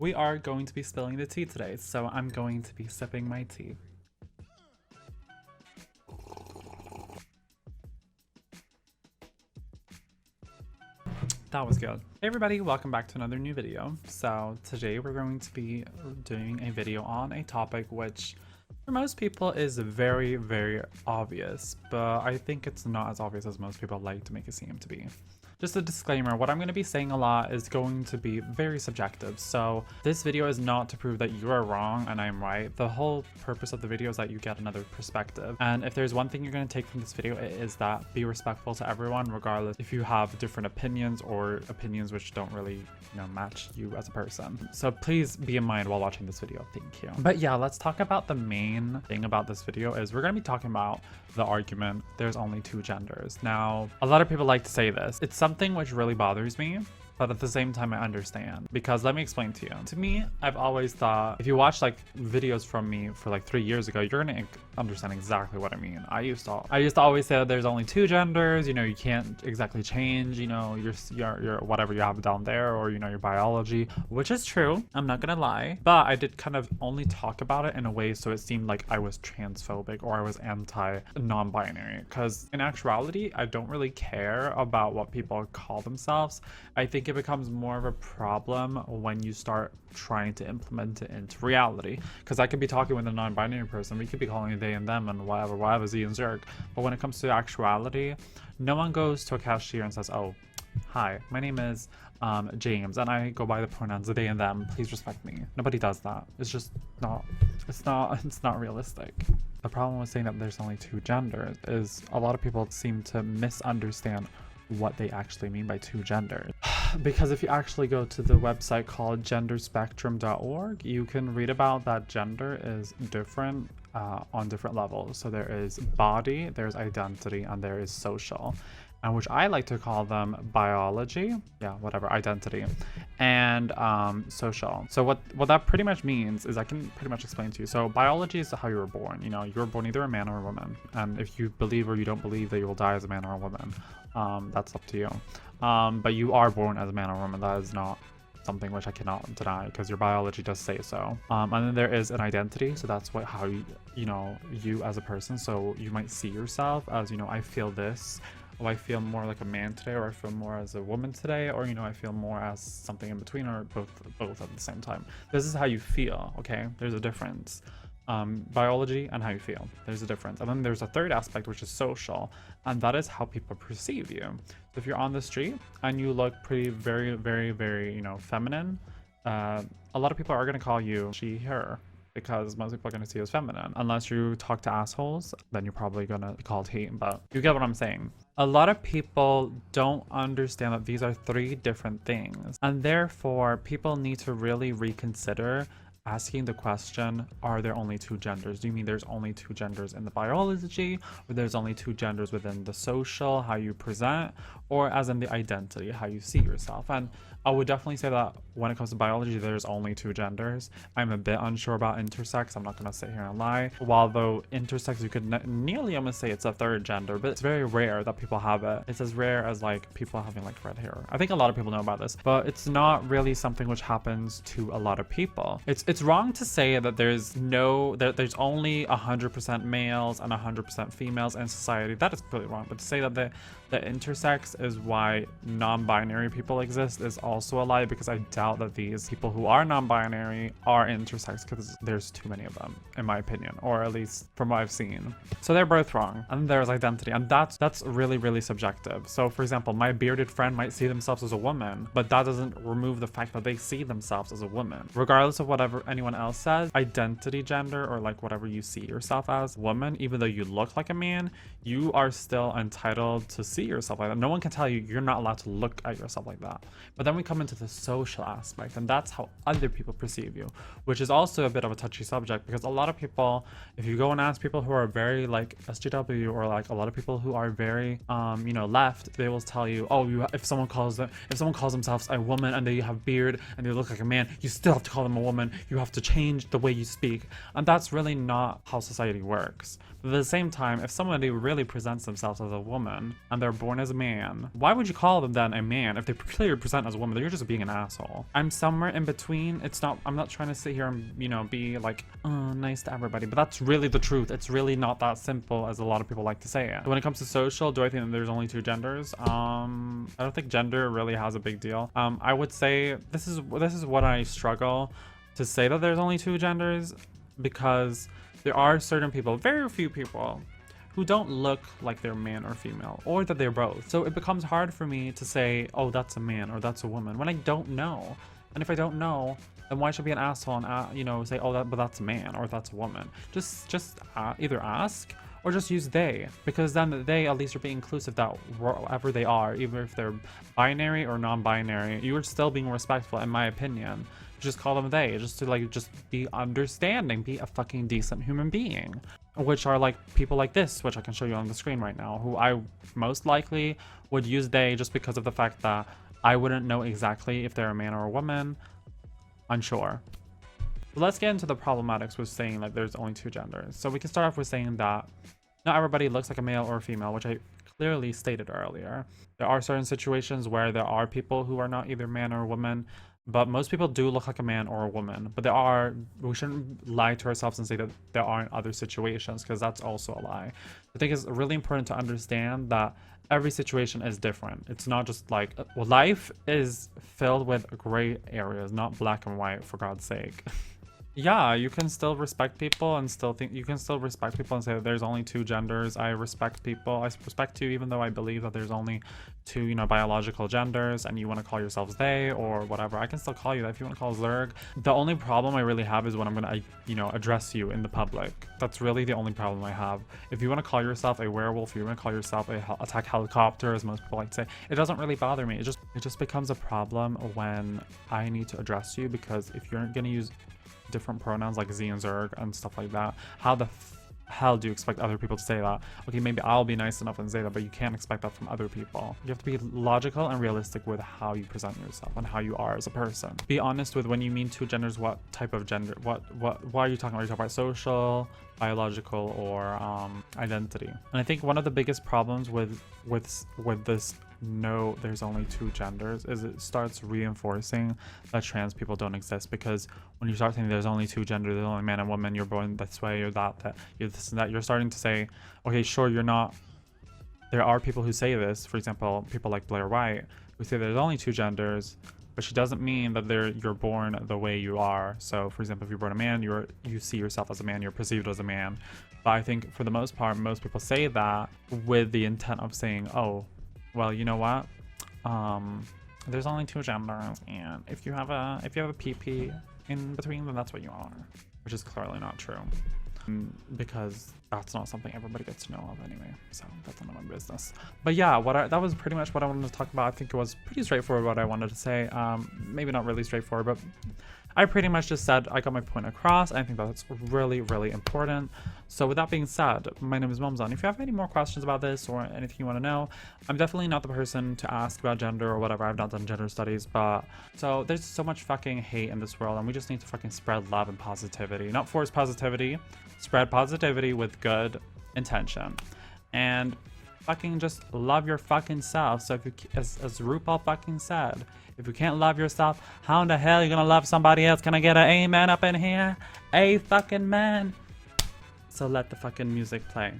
We are going to be spilling the tea today, so I'm going to be sipping my tea. That was good. Hey everybody, welcome back to another new video. So today we're going to be doing a video on a topic which for most people is very, very obvious, but I think it's not as obvious as most people like to make it seem to be. Just a disclaimer, what I'm going to be saying a lot is going to be very subjective. So this video is not to prove that you are wrong and I'm right. The whole purpose of the video is that you get another perspective. And if there's one thing you're going to take from this video, it is that be respectful to everyone, regardless if you have different opinions or opinions which don't really, match you as a person. So please be in mind while watching this video. Thank you. But yeah, let's talk about the main thing about this video is we're going to be talking about the argument there's only two genders. Now, a lot of people like to say this. It's something which really bothers me, but at the same time I understand, because let me explain to you. To me, I've always thought if you watch like videos from me for like 3 years ago, you're gonna understand exactly what I mean. I used to always say that there's only two genders, you can't exactly change, your whatever you have down there, or your biology, which is true, I'm not gonna lie, but I did kind of only talk about it in a way so it seemed like I was transphobic or I was anti non-binary, because in actuality I don't really care about what people call themselves. I think it becomes more of a problem when you start trying to implement it into reality, because I could be talking with a non-binary person, we could be calling it they and them and whatever Z and Zerg, but when it comes to actuality, no one goes to a cashier and says, oh, hi, my name is James and I go by the pronouns they and them, please respect me. Nobody does that. It's just not, it's not realistic. The problem with saying that there's only two genders is a lot of people seem to misunderstand what they actually mean by two genders. Because if you actually go to the website called genderspectrum.org, you can read about that gender is different on different levels. So there is body, there's identity, and there is social, and which I like to call them biology, identity, and social. So what that pretty much means is, I can pretty much explain to you. So biology is how you were born. You were born either a man or a woman, and if you believe or you don't believe that you will die as a man or a woman, that's up to you. But you are born as a man or a woman. That is not something which I cannot deny, because your biology does say so. And then there is an identity, so that's how you as a person. So you might see yourself as, I feel this, I feel more like a man today, or I feel more as a woman today, or I feel more as something in between, or both at the same time. This is how you feel, okay? There's a difference. Biology and how you feel, there's a difference. And then there's a third aspect, which is social, and that is how people perceive you. So if you're on the street and you look pretty very, very, very feminine, a lot of people are going to call you she, her, because most people are going to see you as feminine. Unless you talk to assholes, then you're probably going to be called he, but you get what I'm saying. A lot of people don't understand that these are three different things, and therefore people need to really reconsider asking the question, are there only two genders? Do you mean there's only two genders in the biology, or there's only two genders within the social, how you present, or as in the identity, how you see yourself? And I would definitely say that when it comes to biology, there's only two genders. I'm a bit unsure about intersex. I'm not going to sit here and lie. While though intersex, you could nearly almost say it's a third gender, but it's very rare that people have it. It's as rare as like people having like red hair. I think a lot of people know about this, but it's not really something which happens to a lot of people. It's wrong to say that there's only 100% males and 100% females in society. That is completely wrong. But to say that the intersex is why non-binary people exist is also a lie, because I doubt that these people who are non-binary are intersex, because there's too many of them, in my opinion, or at least from what I've seen. So they're both wrong. And there's identity, and that's really, really subjective. So for example, my bearded friend might see themselves as a woman, but that doesn't remove the fact that they see themselves as a woman. Regardless of whatever anyone else says, identity gender, or like whatever you see yourself as, woman, even though you look like a man, you are still entitled to see yourself like that. No one can tell you you're not allowed to look at yourself like that. But then we come into the social aspect, and that's how other people perceive you, which is also a bit of a touchy subject, because a lot of people, if you go and ask people who are very like SJW, or like a lot of people who are very left, they will tell you, oh, if someone calls themselves a woman and they have beard and they look like a man, you still have to call them a woman. You have to change the way you speak. And that's really not how society works. But at the same time, if somebody really presents themselves as a woman and they're born as a man, why would you call them then a man if they clearly present as a woman? woman, then you're just being an asshole. I'm somewhere in between. I'm not trying to sit here and, you know, be like, oh, nice to everybody, but that's really the truth. It's really not that simple as a lot of people like to say it. When it comes to social, do I think that there's only two genders? I don't think gender really has a big deal. I would say this is what I struggle to say, that there's only two genders, because there are certain people, very few people, who don't look like they're man or female, or that they're both. So it becomes hard for me to say, oh, that's a man or that's a woman, when I don't know. And if I don't know, then why should I be an asshole and you know, say, oh, but that's a man or that's a woman? Just either ask or just use they, because then they at least are being inclusive, that wherever they are, even if they're binary or non-binary, you are still being respectful, in my opinion. Just call them they, just to like, just be understanding, be a fucking decent human being. Which are like people like this, which I can show you on the screen right now, who I most likely would use they just because of the fact that I wouldn't know exactly if they're a man or a woman. Unsure. But let's get into the problematics with saying that there's only two genders. So we can start off with saying that not everybody looks like a male or a female, which I clearly stated earlier. There are certain situations where there are people who are not either man or woman, but most people do look like a man or a woman. But we shouldn't lie to ourselves and say that there aren't other situations, because that's also a lie. I think it's really important to understand that every situation is different. It's not just like, well, life is filled with gray areas, not black and white, for God's sake. Yeah, you can still respect people and still think you can still respect people and say that there's only two genders. I respect people. I respect you, even though I believe that there's only two, you know, biological genders, and you want to call yourselves they or whatever. I can still call you that if you want to call Zerg. The only problem I really have is when I'm gonna, you know, address you in the public. That's really the only problem I have. If you want to call yourself a werewolf, you want to call yourself a attack helicopter, as most people like to say, it doesn't really bother me. It just becomes a problem when I need to address you, because if you're gonna use different pronouns like Z and Zerg and stuff like that, how the hell do you expect other people to say that? Okay, maybe I'll be nice enough and say that, but you can't expect that from other people. You have to be logical and realistic with how you present yourself and how you are as a person. Be honest with when you mean two genders, what type of gender, what are you talking about? Are you talking about social, biological, or identity? And I think one of the biggest problems with this no, there's only two genders, is it starts reinforcing that trans people don't exist. Because when you start saying there's only two genders, there's only man and woman, you're born this way or that you're this and that, you're starting to say, okay, sure, you're not. There are people who say this, for example, people like Blair White, who say there's only two genders, but she doesn't mean that you're born the way you are. So for example, if you're born a man, you see yourself as a man, you're perceived as a man. But I think for the most part, most people say that with the intent of saying, oh, well, you know what? There's only two genders, and if you have a PP in between, then that's what you are, which is clearly not true, because that's not something everybody gets to know of anyway. So that's none of my business. But yeah, that was pretty much what I wanted to talk about. I think it was pretty straightforward what I wanted to say. Maybe not really straightforward, but I pretty much just said I got my point across. I think that's really, really important. So with that being said, my name is Momzon. If you have any more questions about this or anything you want to know, I'm definitely not the person to ask about gender or whatever. I've not done gender studies, but so there's so much fucking hate in this world, and we just need to fucking spread love and positivity. Not force positivity, spread positivity with good intention. And fucking just love your fucking self. So if you, as RuPaul fucking said, if you can't love yourself, how in the hell are you gonna love somebody else? Can I get an amen up in here? A fucking man. So let the fucking music play.